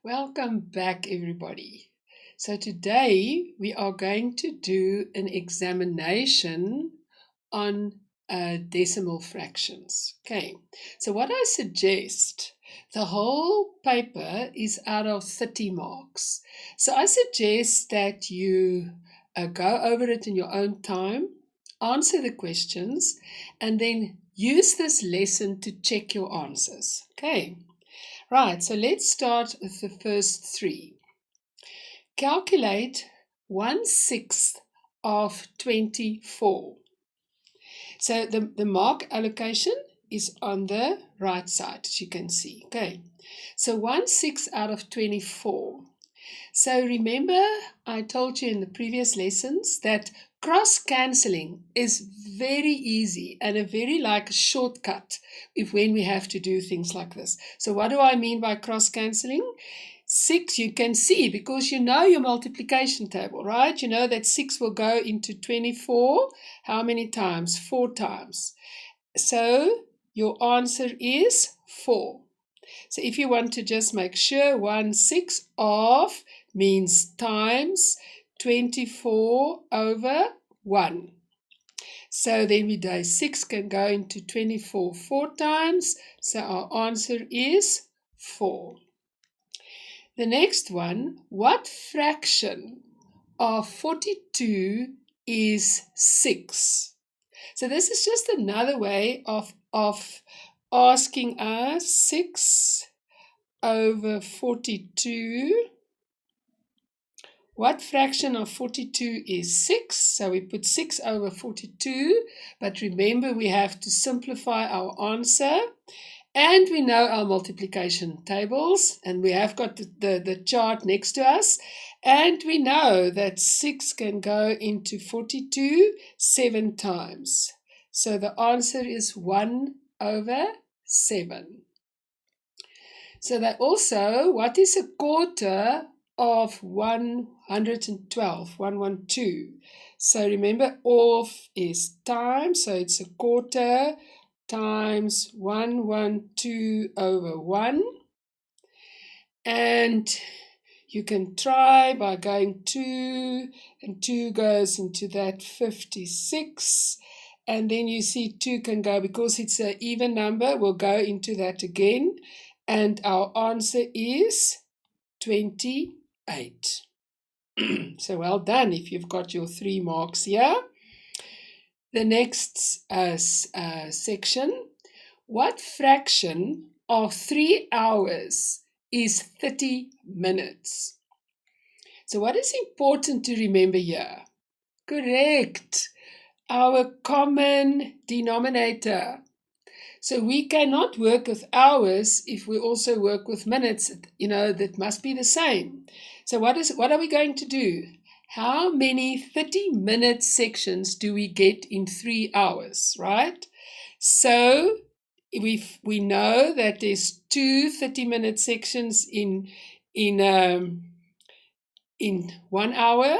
Welcome back, everybody. So, today we are going to do an examination on decimal fractions. Okay, so what I suggest, the whole paper is out of 30 marks. So, I suggest that you go over it in your own time, answer the questions, and then use this lesson to check your answers. Okay. Right, so let's start with the first three. Calculate 1/6 of 24. So the mark allocation is on the right side, as you can see. Okay, so 1/6 out of 24. So remember, I told you in the previous lessons that cross-cancelling is very easy and a very like a shortcut if when we have to do things like this. So what do I mean by cross-cancelling? 6 you can see because you know your multiplication table, right? You know that 6 will go into 24 how many times? 4 times. So your answer is 4. So if you want to just make sure, 1/6 of means times 24 over 1. So then we do 6 can go into 24 4 times. So our answer is 4. The next one, what fraction of 42 is 6? So this is just another way of asking us 6 over 42. What fraction of 42 is 6? So we put 6 over 42, but remember we have to simplify our answer. And we know our multiplication tables, and we have got the chart next to us. And we know that 6 can go into 42 7 times. So the answer is 1 over 7. So that also, what is a quarter of 112? 112. So remember, of is time, so it's a quarter times 112 over 1. And you can try by going 2, and 2 goes into that 56. And then you see 2 can go, because it's an even number, we'll go into that again. And our answer is 28. So well done if you've got your 3 marks here. The next section, what fraction of 3 hours is 30 minutes? So what is important to remember here? Correct, our common denominator. So we cannot work with hours if we also work with minutes. That must be the same. So what are we going to do? How many 30-minute sections do we get in 3 hours, right? So we know that there's 2 30-minute sections in 1 hour.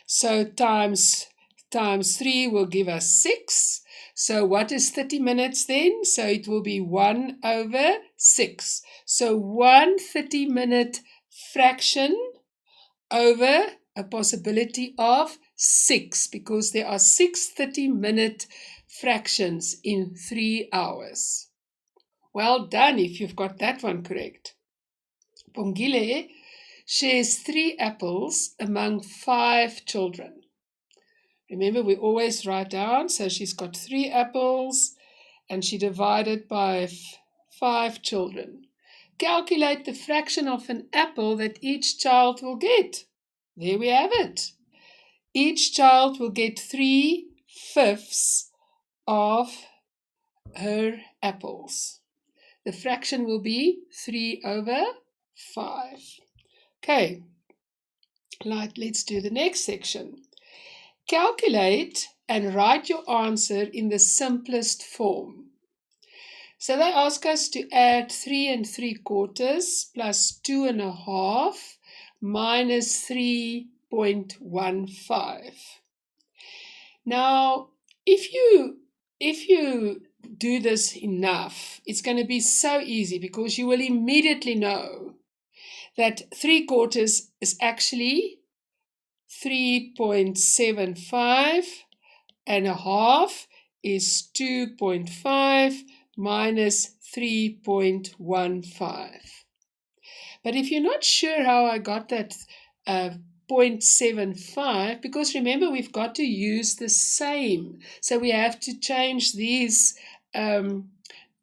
So times 3 will give us 6. So what is 30 minutes then? So it will be 1 over 6. So 1 30-minute fraction over a possibility of 6, because there are 6 30-minute fractions in 3 hours. Well done if you've got that one correct. Pongile shares 3 apples among 5 children. Remember, we always write down, so she's got 3 apples and she divided by 5 children. Calculate the fraction of an apple that each child will get. There we have it. Each child will get 3/5 of her apples. The fraction will be 3 over 5. Okay, let's do the next section. Calculate and write your answer in the simplest form. So they ask us to add 3 3/4 plus 2 1/2 minus 3.15. Now, if you do this enough, it's going to be so easy, because you will immediately know that 3/4 is actually 3.75 and a half is 2.5 minus 3.15. But if you're not sure how I got that 0.75, because remember we've got to use the same, so we have to change these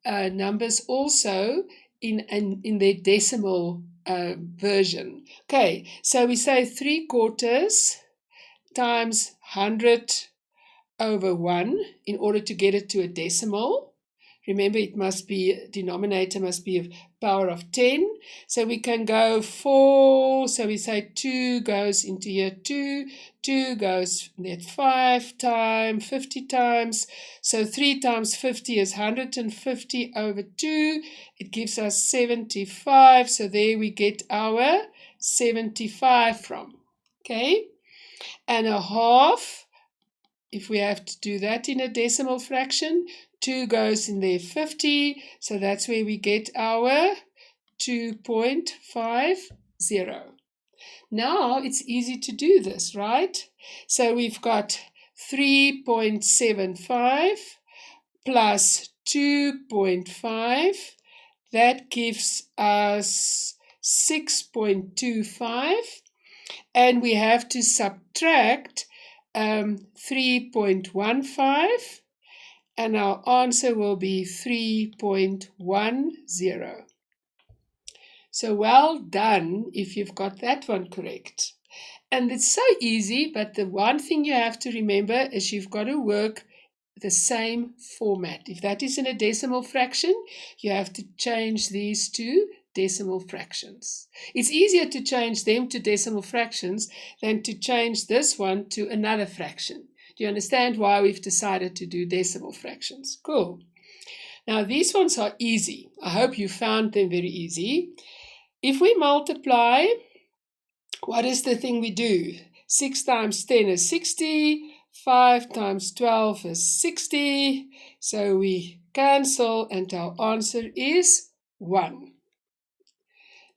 numbers also in their decimal version. Okay, so we say 3/4 times 100 over 1 in order to get it to a decimal. Remember, it must be, denominator must be a power of 10. So we can go 4, so we say 2 goes into here 2, 2 goes at 5 times, 50 times. So 3 times 50 is 150 over 2. It gives us 75. So there we get our 75 from. Okay, and a half, if we have to do that in a decimal fraction, 2 goes in there 50, so that's where we get our 2.50. Now it's easy to do this, right? So we've got 3.75 plus 2.5, that gives us 6.25, and we have to subtract 3.15, and our answer will be 3.10. So well done if you've got that one correct. And it's so easy, but the one thing you have to remember is you've got to work the same format. If that is in a decimal fraction, you have to change these to decimal fractions. It's easier to change them to decimal fractions than to change this one to another fraction. Do you understand why we've decided to do decimal fractions? Cool. Now these ones are easy. I hope you found them very easy. If we multiply, what is the thing we do? 6 times 10 is 60. 5 times 12 is 60. So we cancel and our answer is 1.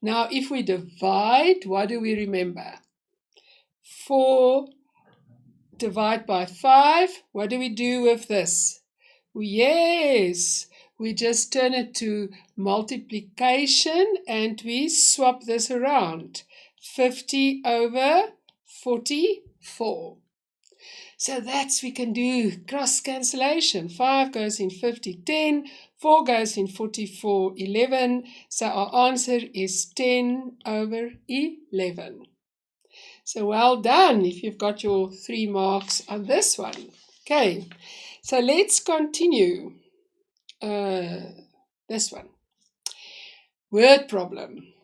Now if we divide, what do we remember? 4 divide by 5. What do we do with this? Yes, we just turn it to multiplication and we swap this around. 50 over 44. So that's, we can do cross cancellation. 5 goes in 50, 10. 4 goes in 44, 11. So our answer is 10 over 11. So well done if you've got your 3 marks on this one. Okay, so let's continue. This one. Word problem.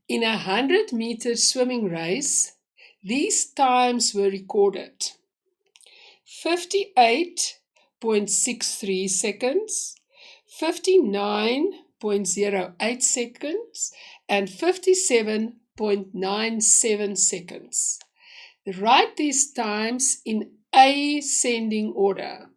In a 100-meter swimming race, these times were recorded. 58.63 seconds, 59.08 seconds, and 57.97 seconds. Write these times in ascending order.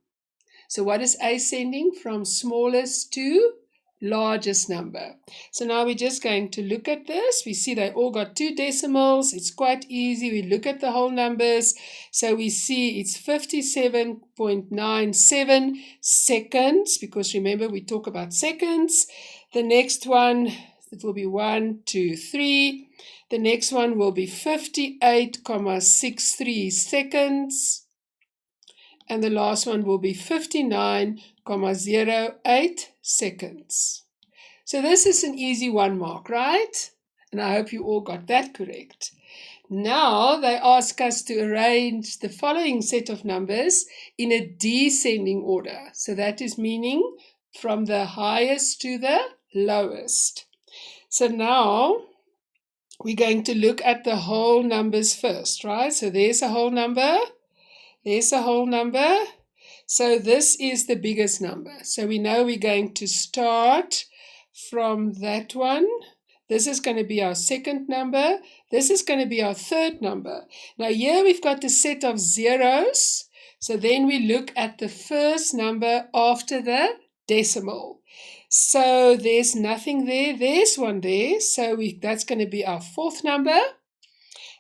So what is ascending? From smallest to largest number. So now we're just going to look at this. We see they all got 2 decimals. It's quite easy. We look at the whole numbers. So we see it's 57.97 seconds, because remember we talk about seconds. The next one, it will be 1, 2, 3. The next one will be 58.63 seconds. And the last one will be 59.08 seconds. So this is an easy 1 mark, right? And I hope you all got that correct. Now they ask us to arrange the following set of numbers in a descending order. So that is meaning from the highest to the lowest. So now we're going to look at the whole numbers first, right? So there's a whole number. There's a whole number. So this is the biggest number. So we know we're going to start from that one. This is going to be our second number. This is going to be our third number. Now here we've got a set of zeros. So then we look at the first number after the decimal. So there's nothing there. There's one there. So that's going to be our fourth number.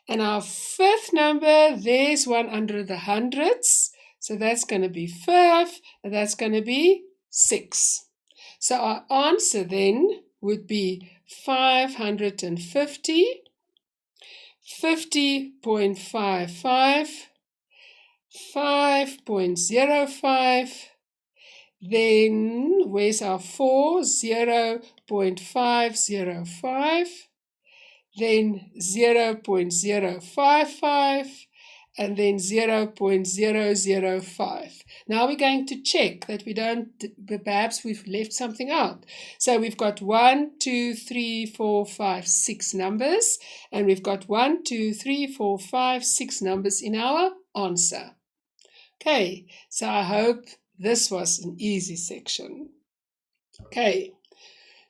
And our fifth number, there's one under the hundreds. So that's going to be 5, and that's going to be 6. So our answer then would be 550, 50.55, 5.05, then where's our 4? 0.505, then 0.055, and then 0.005. Now we're going to check that we don't, perhaps we've left something out. So we've got 1, 2, 3, 4, 5, 6 numbers, and we've got 1, 2, 3, 4, 5, 6 numbers in our answer. Okay, so I hope this was an easy section. Okay,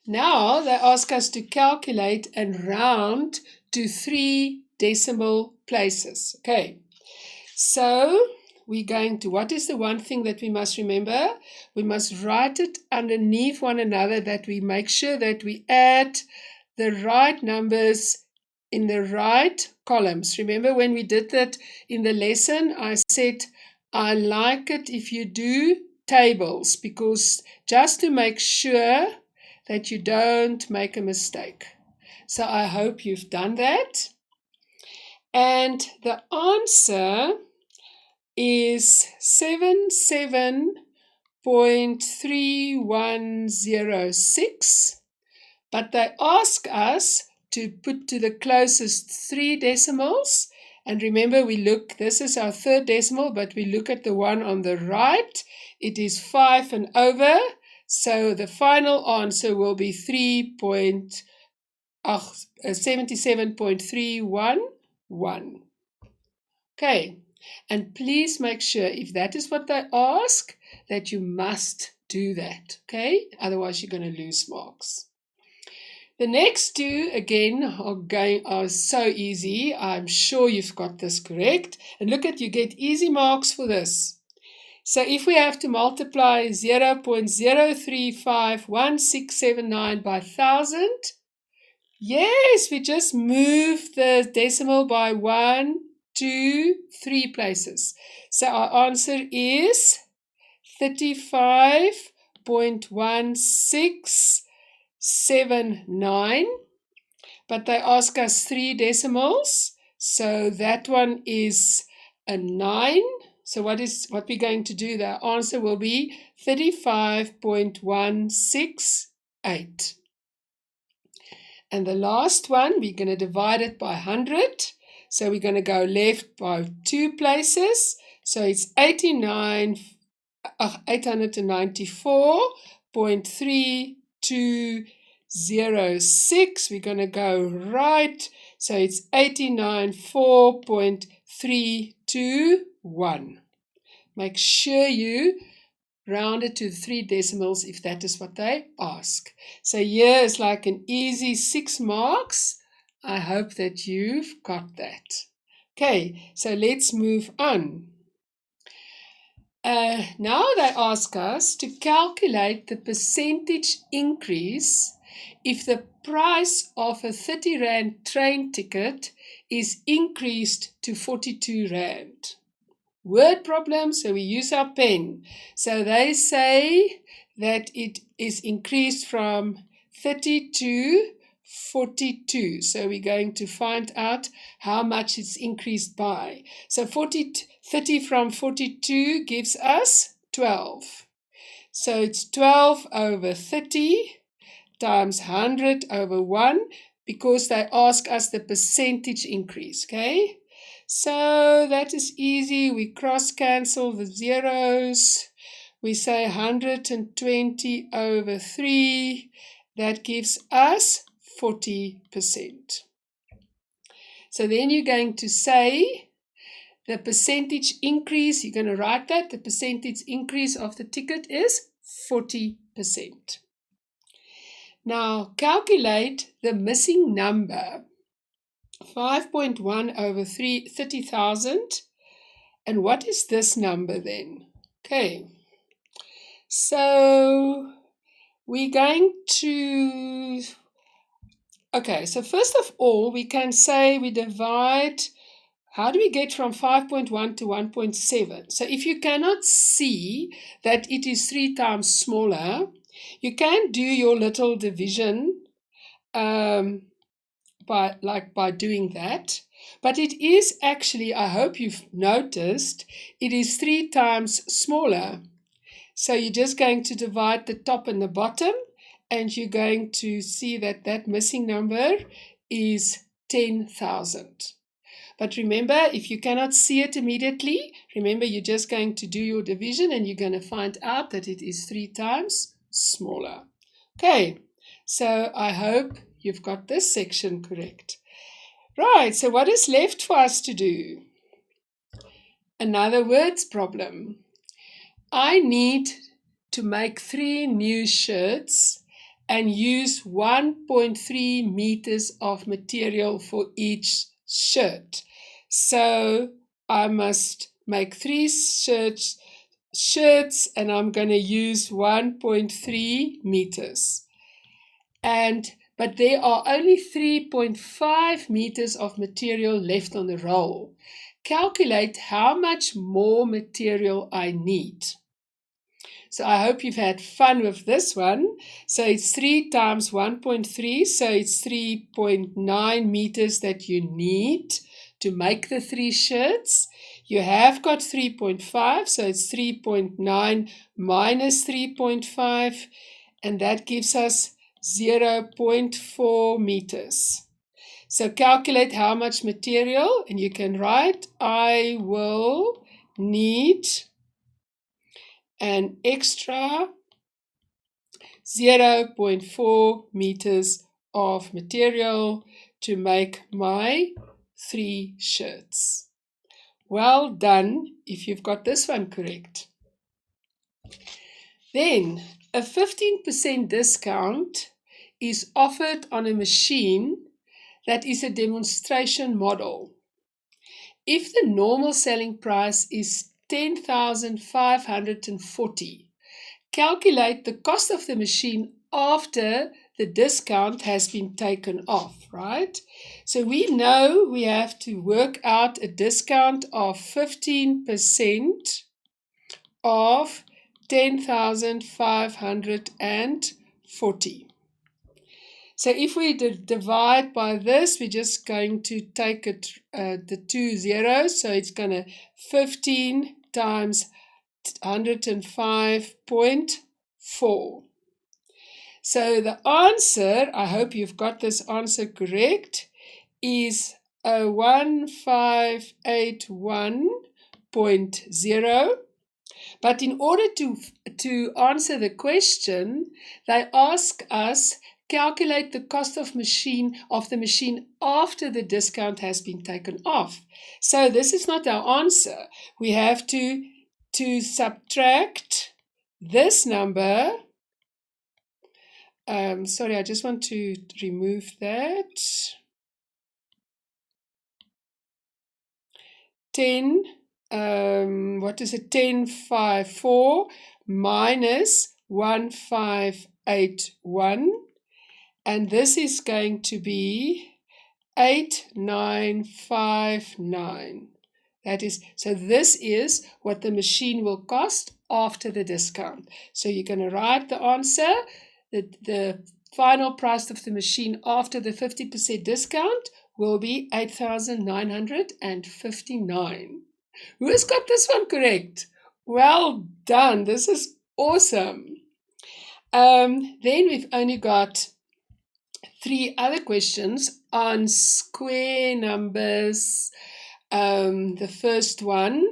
now they ask us to calculate and round to 3 decimal places. Okay, so we're going to, what is the one thing that we must remember? We must write it underneath one another, that we make sure that we add the right numbers in the right columns. Remember when we did that in the lesson, I said I like it if you do tables, because just to make sure that you don't make a mistake. So I hope you've done that. And the answer is 77.3106, but they ask us to put to the closest 3 decimals. And remember, we look, this is our third decimal, but we look at the one on the right. It is 5 and over, so the final answer will be 77.311. Okay, and please make sure, if that is what they ask, that you must do that, okay? Otherwise you're going to lose marks. The next 2, again, are so easy. I'm sure you've got this correct. And look at, you get easy marks for this. So if we have to multiply 0.0351679 by 1,000, yes, we just move the decimal by 1, 2, 3 places. So our answer is 35.1679, but they ask us 3 decimals, so that one is a 9. So what we're going to do, the answer will be 35.168. And the last one, we're going to divide it by 100. So we're going to go left by 2 places. So it's 894.3206. We're going to go right. So it's 894.321. Make sure you round it to 3 decimals if that is what they ask. So here is like an easy 6 marks. I hope that you've got that. Okay, so let's move on. Now they ask us to calculate the percentage increase if the price of a 30 Rand train ticket is increased to 42 Rand. Word problem, so we use our pen. So they say that it is increased from 30 to 42. So we're going to find out how much it's increased by. So 30 from 42 gives us 12. So it's 12 over 30 times 100 over 1, because they ask us the percentage increase, okay? So that is easy. We cross cancel the zeros. We say 120 over 3. That gives us 40%. So then you're going to say the percentage increase. You're going to write that. The percentage increase of the ticket is 40%. Now calculate the missing number. 5.1 over 30,000. And what is this number then? Okay, So we're going to, okay, so first of all, we can say we divide, how do we get from 5.1 to 1.7? So if you cannot see that it is 3 times smaller, you can do your little division by doing that. But it is actually, I hope you've noticed, it is 3 times smaller. So you're just going to divide the top and the bottom, and you're going to see that that missing number is 10,000. But remember, if you cannot see it immediately, remember you're just going to do your division and you're going to find out that it is 3 times smaller. Okay, so I hope you've got this section correct. Right, so what is left for us to do? Another words problem. I need to make 3 new shirts and use 1.3 meters of material for each shirt. So I must make 3 shirts and I'm going to use 1.3 meters. But there are only 3.5 meters of material left on the roll. Calculate how much more material I need. So I hope you've had fun with this one. So it's 3 times 1.3, so it's 3.9 meters that you need to make the 3 shirts. You have got 3.5, so it's 3.9 minus 3.5, and that gives us 0.4 meters. So calculate how much material, and you can write, I will need an extra 0.4 meters of material to make my 3 shirts. Well done if you've got this one correct. Then a 15% discount is offered on a machine that is a demonstration model. If the normal selling price is 10,540, calculate the cost of the machine after the discount has been taken off, right? So we know we have to work out a discount of 15% of 10,540. So if we divide by this, we're just going to take the 2 zeros. So it's going to 15 times 105.4. So the answer, I hope you've got this answer correct, is 1581.0. But in order to answer the question, they ask us calculate the cost of the machine after the discount has been taken off. So this is not our answer. We have to subtract this number. Sorry, I just want to remove that. 1054 minus 1581, and this is going to be 8959. So this is what the machine will cost after the discount. So you're going to write the answer, the final price of the machine after the 50% discount will be 8,959. Who has got this one correct? Well done. This is awesome. Then we've only got 3 other questions on square numbers. The first one,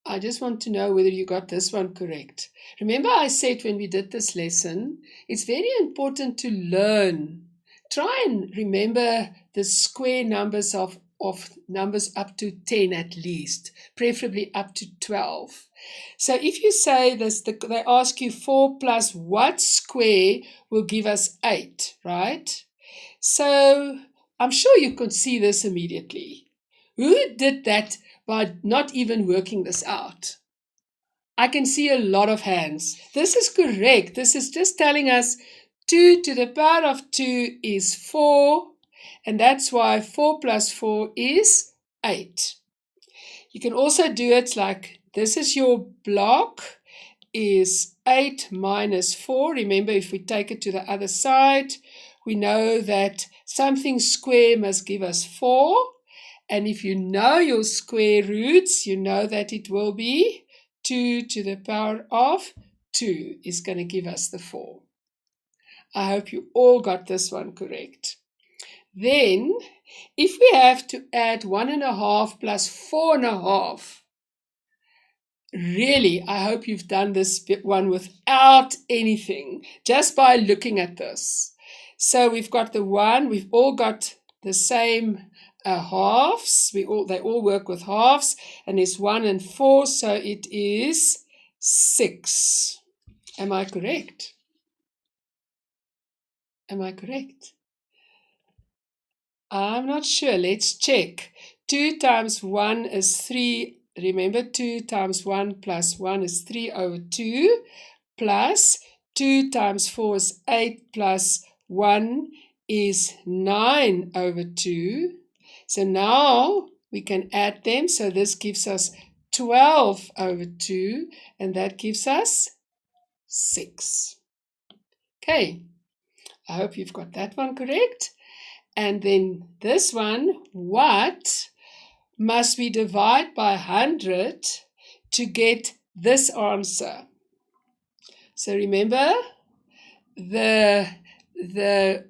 I just want to know whether you got this one correct. Remember I said when we did this lesson, it's very important to learn. Try and remember the square numbers of numbers up to 10 at least, preferably up to 12. So if you say this, they ask you 4 plus what square will give us 8, right? So I'm sure you could see this immediately. Who did that by not even working this out? I can see a lot of hands. This is correct. This is just telling us 2 to the power of 2 is 4, and that's why 4 plus 4 is 8. You can also do it like this is your block is 8 minus 4. Remember, if we take it to the other side, we know that something square must give us 4. And if you know your square roots, you know that it will be 2 to the power of 2 is going to give us the 4. I hope you all got this one correct. Then, if we have to add 1.5 plus 4.5, really, I hope you've done this one without anything, just by looking at this. So we've got the 1, we've all got the same halves. They all work with halves, and there's 1 and 4, so it is 6. Am I correct? Am I correct? I'm not sure. Let's check. 2 times 1 is 3. Remember, 2 times 1 plus 1 is 3 over 2, plus 2 times 4 is 8, plus 1 is 9 over 2. So now we can add them. So this gives us 12 over 2, and that gives us 6. Okay, I hope you've got that one correct. And then this one, what must we divide by 100 to get this answer? So remember, the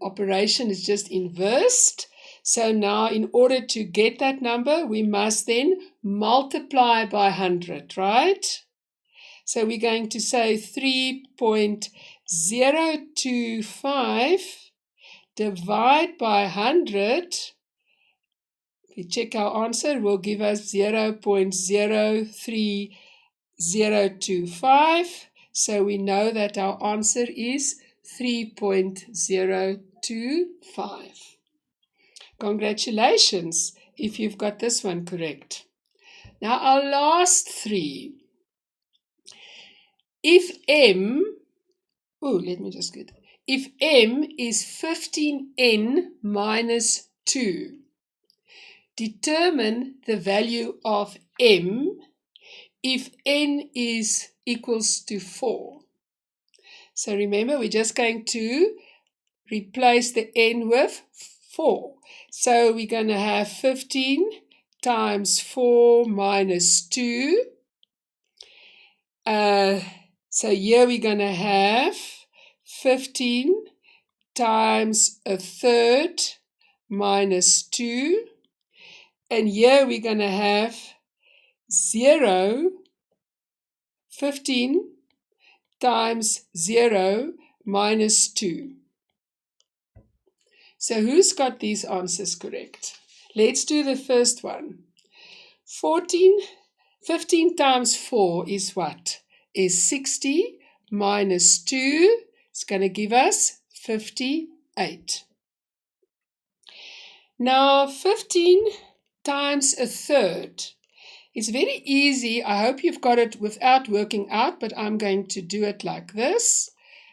operation is just inversed. So now in order to get that number, we must then multiply by 100, right? So we're going to say 3.025 divide by 100. If we check our answer, it will give us 0.03025. So we know that our answer is 3.025. Congratulations if you've got this one correct. Now our last 3. If M, if M is 15n minus 2, determine the value of M if n is equals to 4. So remember, we're just going to replace the n with 4. So we're going to have 15 times 4 minus 2. So here we're going to have 15 times a third minus 2. And here we're going to have 15 times 0 minus 2. So who's got these answers correct? Let's do the first one. 15 times 4 is what? Is 60 minus 2. It's going to give us 58. Now 15 times a third. It's very easy. I hope you've got it without working out, but I'm going to do it like this.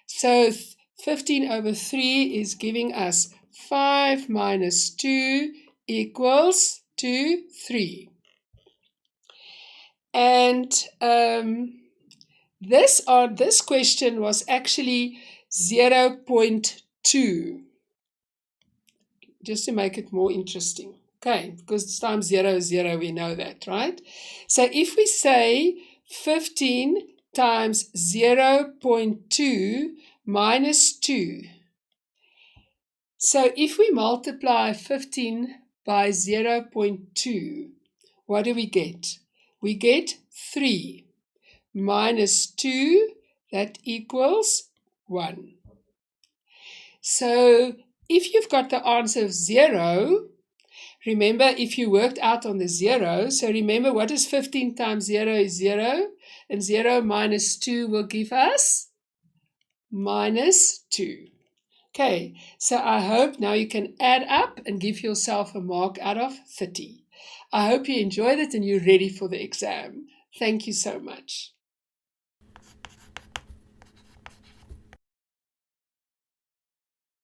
So 15 over 3 is giving us 5 minus 2 equals to 3. And this question was actually 0.2, just to make it more interesting. Okay, because times 0 is 0, we know that, right? So if we say 15 times 0.2 minus 2, so if we multiply 15 by 0.2, what do we get? We get 3 minus 2, that equals 1. So if you've got the answer of 0, remember if you worked out on the 0, so remember what is 15 times 0 is 0, and 0 minus 2 will give us minus 2. Okay, so I hope now you can add up and give yourself a mark out of 30. I hope you enjoyed it and you're ready for the exam. Thank you so much.